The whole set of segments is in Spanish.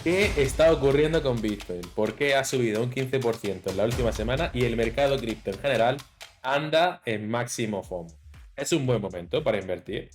¿Qué está ocurriendo con Bitcoin? ¿Por qué ha subido un 15% en la última semana y el mercado cripto en general anda en máximo FOMO? Es un buen momento para invertir.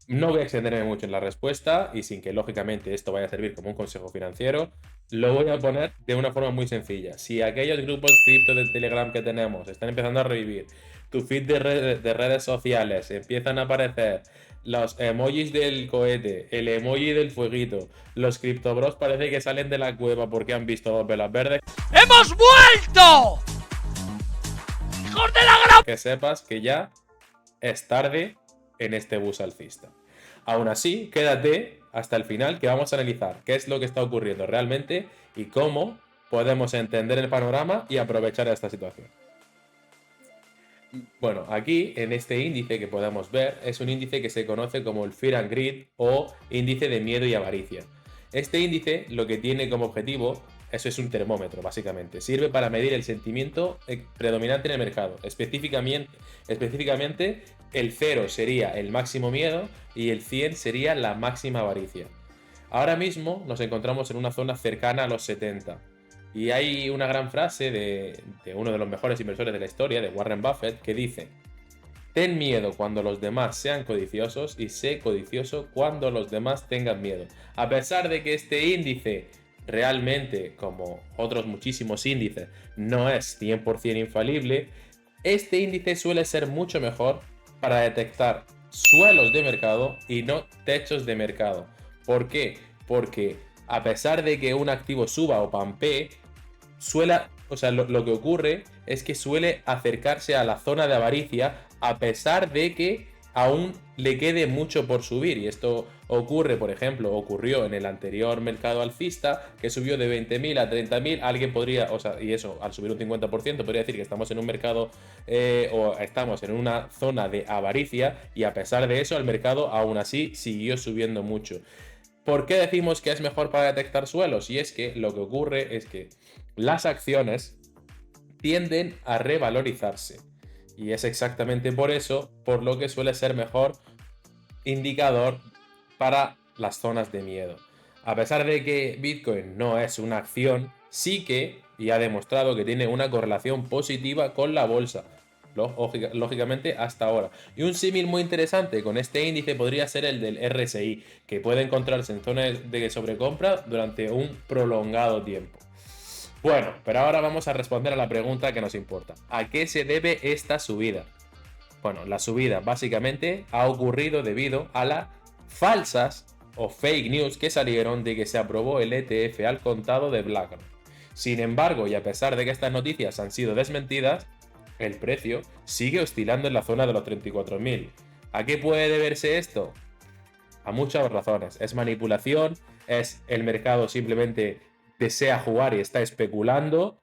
No voy a extenderme mucho en la respuesta y sin que lógicamente esto vaya a servir como un consejo financiero, lo voy a poner de una forma muy sencilla. Si aquellos grupos cripto de Telegram que tenemos están empezando a revivir, tu feed de redes sociales empiezan a aparecer los emojis del cohete, el emoji del fueguito, los criptobros parece que salen de la cueva porque han visto dos velas verdes. ¡Hemos vuelto! ¡Hijos de la gran! Que sepas que ya es tarde en este bus alcista. Aún así, quédate hasta el final que vamos a analizar qué es lo que está ocurriendo realmente y cómo podemos entender el panorama y aprovechar esta situación. Bueno, aquí en este índice que podemos ver es un índice que se conoce como el Fear and Greed o índice de miedo y avaricia. Este índice lo que tiene como objetivo, eso es un termómetro básicamente, sirve para medir el sentimiento predominante en el mercado. Específicamente el 0 sería el máximo miedo y el 100 sería la máxima avaricia. Ahora mismo nos encontramos en una zona cercana a los 70. Y hay una gran frase de uno de los mejores inversores de la historia, de Warren Buffett, que dice: ten miedo cuando los demás sean codiciosos y sé codicioso cuando los demás tengan miedo. A pesar de que este índice realmente, como otros muchísimos índices, no es 100% infalible, este índice suele ser mucho mejor para detectar suelos de mercado y no techos de mercado. ¿Por qué? Porque a pesar de que un activo suba o pampee, lo que ocurre es que suele acercarse a la zona de avaricia a pesar de que aún le quede mucho por subir. Y esto ocurre, por ejemplo, ocurrió en el anterior mercado alcista, que subió de 20.000 a 30.000. Alguien podría, y eso, al subir un 50%, podría decir que estamos en un mercado o estamos en una zona de avaricia, y a pesar de eso, el mercado aún así siguió subiendo mucho. ¿Por qué decimos que es mejor para detectar suelos? Y es que lo que ocurre es que las acciones tienden a revalorizarse. Y es exactamente por eso por lo que suele ser mejor indicador para las zonas de miedo. A pesar de que Bitcoin no es una acción, sí que, y ha demostrado que tiene una correlación positiva con la bolsa. Lógicamente hasta ahora. Y un símil muy interesante con este índice podría ser el del RSI, que puede encontrarse en zonas de sobrecompra durante un prolongado tiempo. Bueno, pero ahora vamos a responder a la pregunta que nos importa. ¿A qué se debe esta subida? Bueno, la subida básicamente ha ocurrido debido a las falsas o fake news que salieron de que se aprobó el ETF al contado de BlackRock. Sin embargo, y a pesar de que estas noticias han sido desmentidas, el precio sigue oscilando en la zona de los 34.000. ¿A qué puede deberse esto? A muchas razones. Es manipulación, es el mercado simplemente desea jugar y está especulando.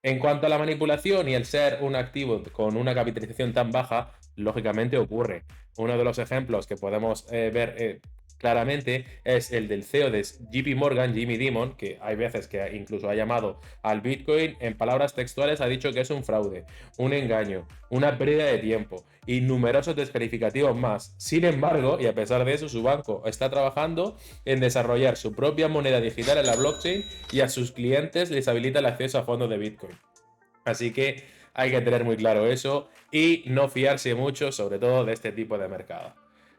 En cuanto a la manipulación y el ser un activo con una capitalización tan baja, lógicamente ocurre. Uno de los ejemplos que podemos ver claramente es el del CEO de JP Morgan, Jamie Dimon, que hay veces que incluso ha llamado al Bitcoin, en palabras textuales ha dicho que es un fraude, un engaño, una pérdida de tiempo y numerosos descalificativos más. Sin embargo, y a pesar de eso, su banco está trabajando en desarrollar su propia moneda digital en la blockchain y a sus clientes les habilita el acceso a fondos de Bitcoin. Así que hay que tener muy claro eso y no fiarse mucho, sobre todo de este tipo de mercado.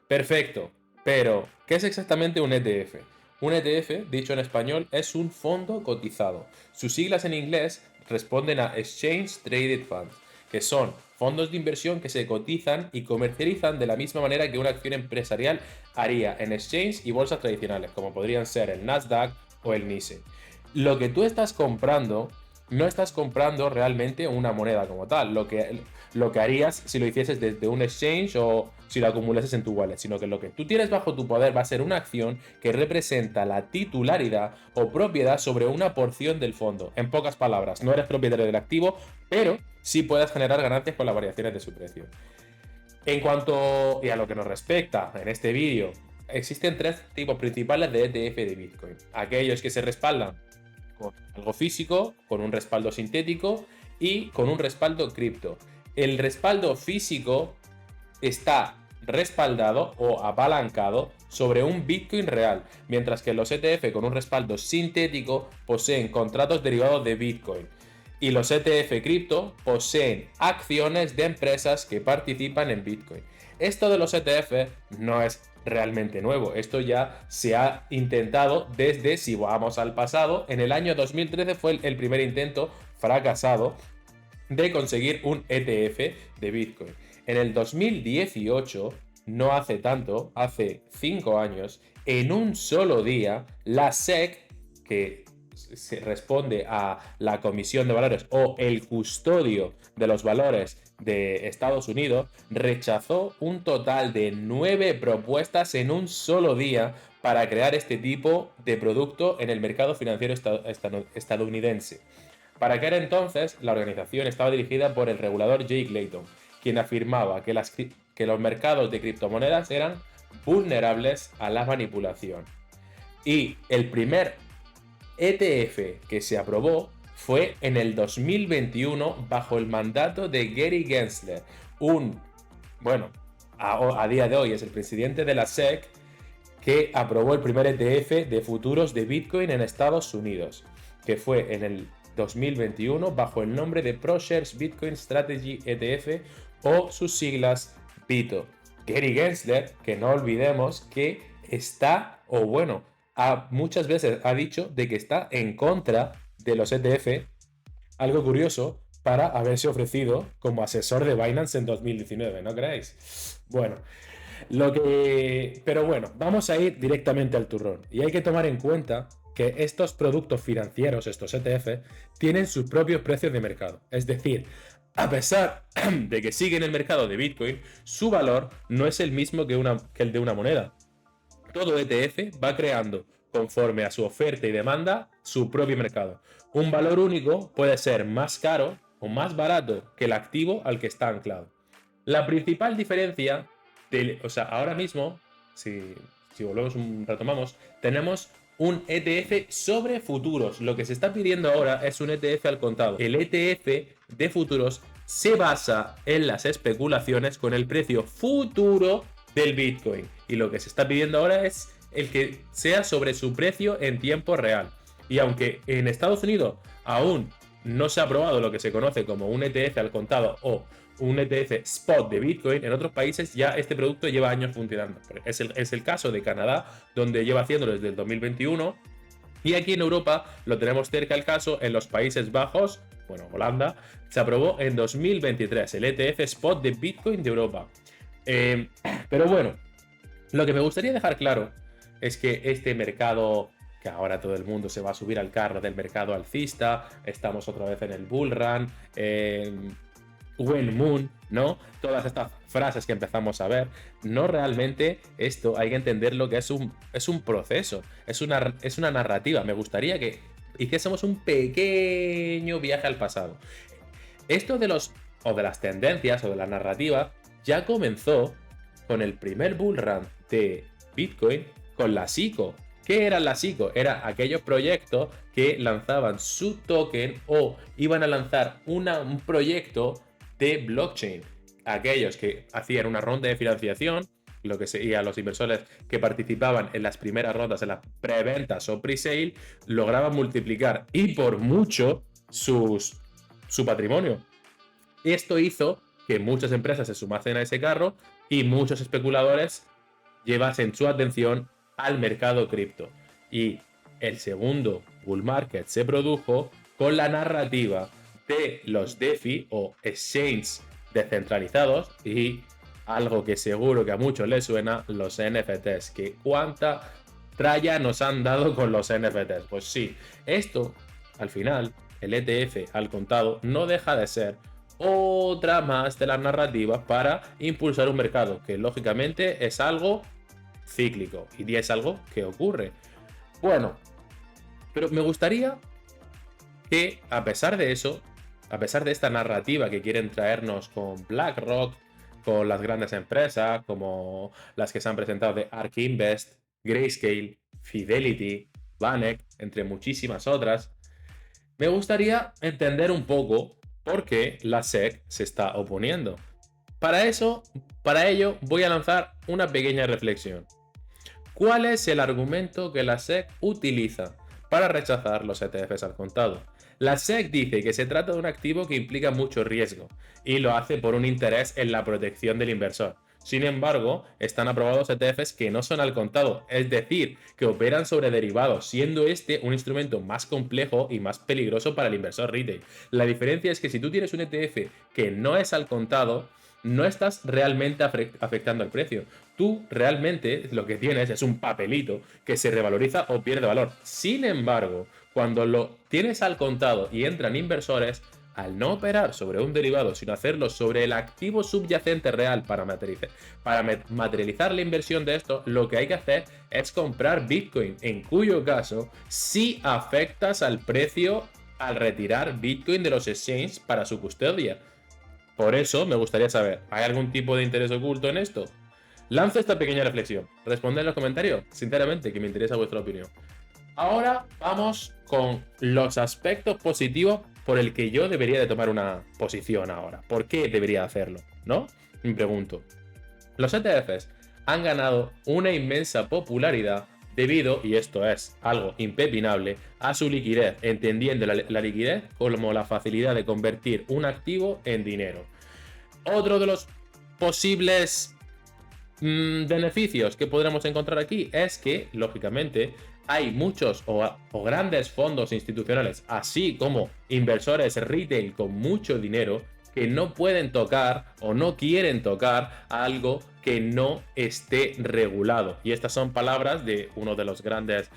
Perfecto, pero ¿qué es exactamente un ETF? Un ETF, dicho en español, es un fondo cotizado. Sus siglas en inglés responden a Exchange Traded Funds, que son fondos de inversión que se cotizan y comercializan de la misma manera que una acción empresarial haría en exchange y bolsas tradicionales, como podrían ser el Nasdaq o el NYSE. Lo que tú estás comprando, no estás comprando realmente una moneda como tal, lo que harías si lo hicieses desde un exchange o si lo acumulases en tu wallet, sino que lo que tú tienes bajo tu poder va a ser una acción que representa la titularidad o propiedad sobre una porción del fondo. En pocas palabras, no eres propietario del activo, pero sí puedes generar ganancias con las variaciones de su precio. En cuanto a lo que nos respecta en este vídeo, existen tres tipos principales de ETF de Bitcoin. Aquellos que se respaldan con algo físico, con un respaldo sintético y con un respaldo cripto. El respaldo físico está respaldado o apalancado sobre un Bitcoin real, mientras que los ETF con un respaldo sintético poseen contratos derivados de Bitcoin. Y los ETF cripto poseen acciones de empresas que participan en Bitcoin. Esto de los ETF no es realmente nuevo. Esto ya se ha intentado desde, si vamos al pasado, en el año 2013 fue el primer intento fracasado de conseguir un ETF de Bitcoin. En el 2018, no hace tanto, hace 5 años, en un solo día, la SEC, que se responde a la Comisión de Valores o el custodio de los valores de Estados Unidos, rechazó un total de 9 propuestas en un solo día para crear este tipo de producto en el mercado financiero estadounidense. Para aquel entonces, la organización estaba dirigida por el regulador Jake Layton, quien afirmaba que los mercados de criptomonedas eran vulnerables a la manipulación. Y el primer ETF que se aprobó fue en el 2021 bajo el mandato de Gary Gensler, a día de hoy es el presidente de la SEC, que aprobó el primer ETF de futuros de Bitcoin en Estados Unidos, que fue en el 2021 bajo el nombre de ProShares Bitcoin Strategy ETF o sus siglas BITO. Gary Gensler, que no olvidemos que muchas veces ha dicho de que está en contra de los ETF, algo curioso para haberse ofrecido como asesor de Binance en 2019, ¿no creéis? Pero bueno, vamos a ir directamente al turrón. Y hay que tomar en cuenta que estos productos financieros, estos ETF, tienen sus propios precios de mercado. Es decir, a pesar de que siguen el mercado de Bitcoin, su valor no es el mismo que el de una moneda. Todo ETF va creando, conforme a su oferta y demanda, su propio mercado. Un valor único puede ser más caro o más barato que el activo al que está anclado. La principal diferencia, ahora mismo, si retomamos, tenemos un ETF sobre futuros. Lo que se está pidiendo ahora es un ETF al contado. El ETF de futuros se basa en las especulaciones con el precio futuro del Bitcoin. Y lo que se está pidiendo ahora es el que sea sobre su precio en tiempo real. Y aunque en Estados Unidos aún no se ha aprobado lo que se conoce como un ETF al contado o un ETF spot de Bitcoin, en otros países ya este producto lleva años funcionando. Es el caso de Canadá, donde lleva haciéndolo desde el 2021. Y aquí en Europa lo tenemos cerca el caso en los Países Bajos, Holanda, se aprobó en 2023 el ETF spot de Bitcoin de Europa. Pero bueno, lo que me gustaría dejar claro es que este mercado, que ahora todo el mundo se va a subir al carro del mercado alcista, estamos otra vez en el bull run, When Moon, ¿no? Todas estas frases que empezamos a ver, no realmente esto hay que entenderlo que es un proceso, es una narrativa. Me gustaría que hiciésemos un pequeño viaje al pasado. Esto de las tendencias o de la narrativa ya comenzó con el primer bull run de Bitcoin con la SICO. ¿Qué era la SICO? Era aquellos proyectos que lanzaban su token o iban a lanzar un proyecto de blockchain. Aquellos que hacían una ronda de financiación, lo que sería los inversores que participaban en las primeras rondas, en las preventas o pre-sale, lograban multiplicar y por mucho su patrimonio. Esto hizo que muchas empresas se sumasen a ese carro y muchos especuladores llevasen su atención al mercado cripto. Y el segundo bull market se produjo con la narrativa de los DeFi o exchanges descentralizados y algo que seguro que a muchos les suena, los NFTs. Que cuánta tralla nos han dado con los NFTs. Pues sí, esto al final, el ETF al contado, no deja de ser otra más de las narrativas para impulsar un mercado que lógicamente es algo cíclico y es algo que ocurre. Bueno, pero me gustaría que a pesar de eso, a pesar de esta narrativa que quieren traernos con BlackRock, con las grandes empresas como las que se han presentado de ARK Invest, Grayscale, Fidelity, Vanek, entre muchísimas otras, me gustaría entender un poco por qué la SEC se está oponiendo. Para ello, voy a lanzar una pequeña reflexión. ¿Cuál es el argumento que la SEC utiliza para rechazar los ETFs al contado? La SEC dice que se trata de un activo que implica mucho riesgo y lo hace por un interés en la protección del inversor. Sin embargo, están aprobados ETFs que no son al contado, es decir, que operan sobre derivados, siendo este un instrumento más complejo y más peligroso para el inversor retail. La diferencia es que si tú tienes un ETF que no es al contado, no estás realmente afectando al precio. Tú realmente lo que tienes es un papelito que se revaloriza o pierde valor. Sin embargo, cuando lo tienes al contado y entran inversores, al no operar sobre un derivado, sino hacerlo sobre el activo subyacente real para materializar la inversión de esto, lo que hay que hacer es comprar Bitcoin, en cuyo caso sí afectas al precio al retirar Bitcoin de los exchanges para su custodia. Por eso me gustaría saber, ¿hay algún tipo de interés oculto en esto? Lanzo esta pequeña reflexión. Responded en los comentarios, sinceramente, que me interesa vuestra opinión. Ahora vamos con los aspectos positivos por el que yo debería de tomar una posición ahora. ¿Por qué debería hacerlo? ¿No? Me pregunto. Los ETFs han ganado una inmensa popularidad debido, y esto es algo impepinable, a su liquidez, entendiendo la liquidez como la facilidad de convertir un activo en dinero. Otro de los posibles beneficios que podremos encontrar aquí es que, lógicamente, hay muchos o grandes fondos institucionales, así como inversores retail con mucho dinero, que no pueden tocar o no quieren tocar algo que no esté regulado. Y estas son palabras de uno de los grandes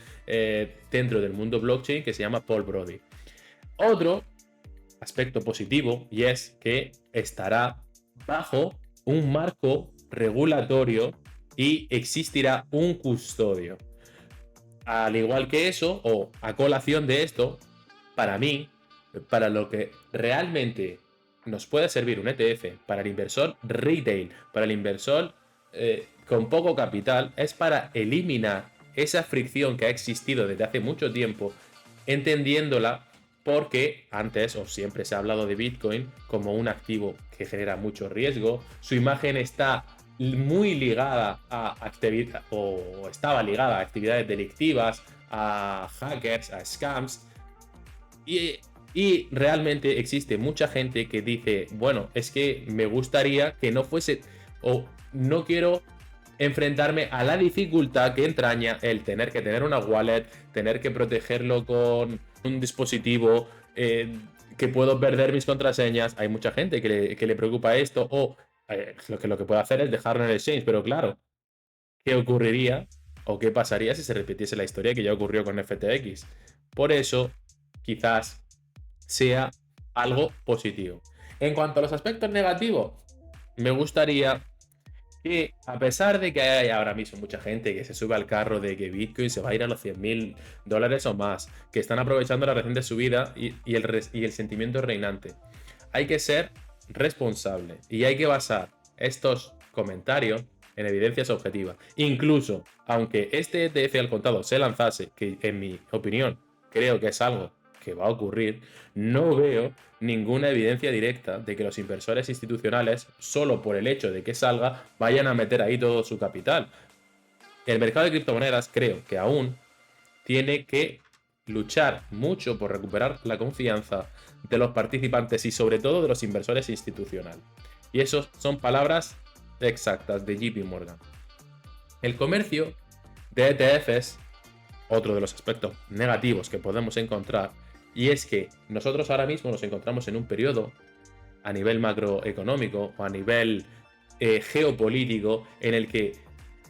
dentro del mundo blockchain, que se llama Paul Brody. Otro aspecto positivo, y es que estará bajo un marco regulatorio y existirá un custodio. Al igual que eso, o a colación de esto, para mí, para lo que realmente nos puede servir un ETF, para el inversor retail, para el inversor con poco capital, es para eliminar esa fricción que ha existido desde hace mucho tiempo, entendiéndola, porque antes o siempre se ha hablado de Bitcoin como un activo que genera mucho riesgo, su imagen está muy ligada a actividad, o estaba ligada a actividades delictivas, a hackers, a scams, y realmente existe mucha gente que dice, bueno, es que me gustaría que no fuese, o no quiero enfrentarme a la dificultad que entraña el tener que tener una wallet, tener que protegerlo con un dispositivo, que puedo perder mis contraseñas. Hay mucha gente que le preocupa esto, o lo que puede hacer es dejarlo en el exchange, pero claro, ¿qué ocurriría o qué pasaría si se repitiese la historia que ya ocurrió con FTX? Por eso, quizás sea algo positivo. En cuanto a los aspectos negativos, me gustaría que, a pesar de que hay ahora mismo mucha gente que se sube al carro de que Bitcoin se va a ir a los $100.000 o más, que están aprovechando la reciente subida y el sentimiento reinante, hay que ser responsable y hay que basar estos comentarios en evidencias objetivas. Incluso, aunque este ETF al contado se lanzase, que en mi opinión creo que es algo que va a ocurrir, no veo ninguna evidencia directa de que los inversores institucionales, solo por el hecho de que salga, vayan a meter ahí todo su capital. El mercado de criptomonedas creo que aún tiene que luchar mucho por recuperar la confianza de los participantes y sobre todo de los inversores institucionales. Y eso son palabras exactas de JP Morgan. El comercio de ETFs, otro de los aspectos negativos que podemos encontrar, y es que nosotros ahora mismo nos encontramos en un periodo a nivel macroeconómico o a nivel geopolítico en el que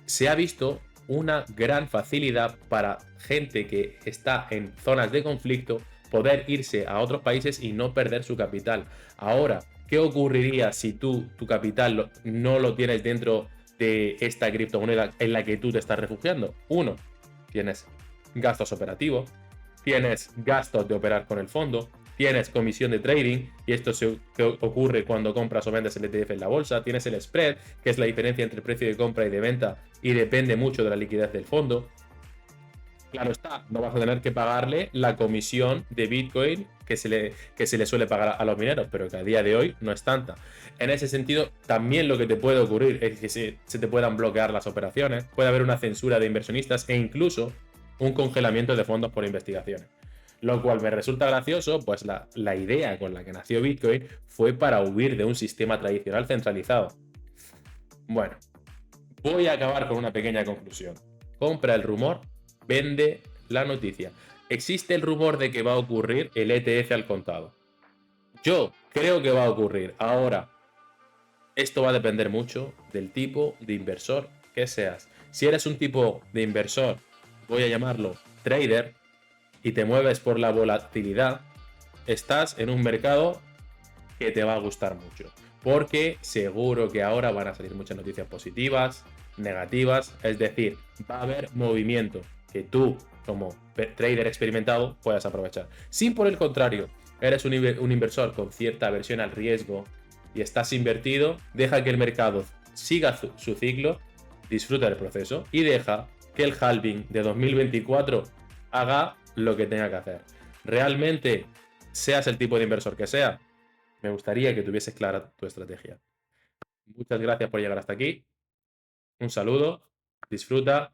se ha visto una gran facilidad para gente que está en zonas de conflicto poder irse a otros países y no perder su capital. Ahora, ¿qué ocurriría si tu capital no lo tienes dentro de esta criptomoneda en la que tú te estás refugiando? Uno, tienes gastos operativos, tienes gastos de operar con el fondo, tienes comisión de trading, y esto que ocurre cuando compras o vendes el ETF en la bolsa, tienes el spread, que es la diferencia entre el precio de compra y de venta, y depende mucho de la liquidez del fondo. Claro está, no vas a tener que pagarle la comisión de Bitcoin que se le suele pagar a los mineros, pero que a día de hoy no es tanta. En ese sentido, también lo que te puede ocurrir es que se te puedan bloquear las operaciones, puede haber una censura de inversionistas e incluso un congelamiento de fondos por investigaciones. Lo cual me resulta gracioso, pues la idea con la que nació Bitcoin fue para huir de un sistema tradicional centralizado. Bueno, voy a acabar con una pequeña conclusión. Compra el rumor, vende la noticia. Existe el rumor de que va a ocurrir el ETF al contado. Yo creo que va a ocurrir. Ahora, esto va a depender mucho del tipo de inversor que seas. Si eres un tipo de inversor, voy a llamarlo trader, y te mueves por la volatilidad, estás en un mercado que te va a gustar mucho. Porque seguro que ahora van a salir muchas noticias positivas, negativas, es decir, va a haber movimiento que tú, como trader experimentado, puedas aprovechar. Si por el contrario eres un inversor con cierta aversión al riesgo y estás invertido, deja que el mercado siga su ciclo, disfruta del proceso y deja que el halving de 2024 haga lo que tenga que hacer. Realmente, seas el tipo de inversor que sea, me gustaría que tuvieses clara tu estrategia. Muchas gracias por llegar hasta aquí. Un saludo, disfruta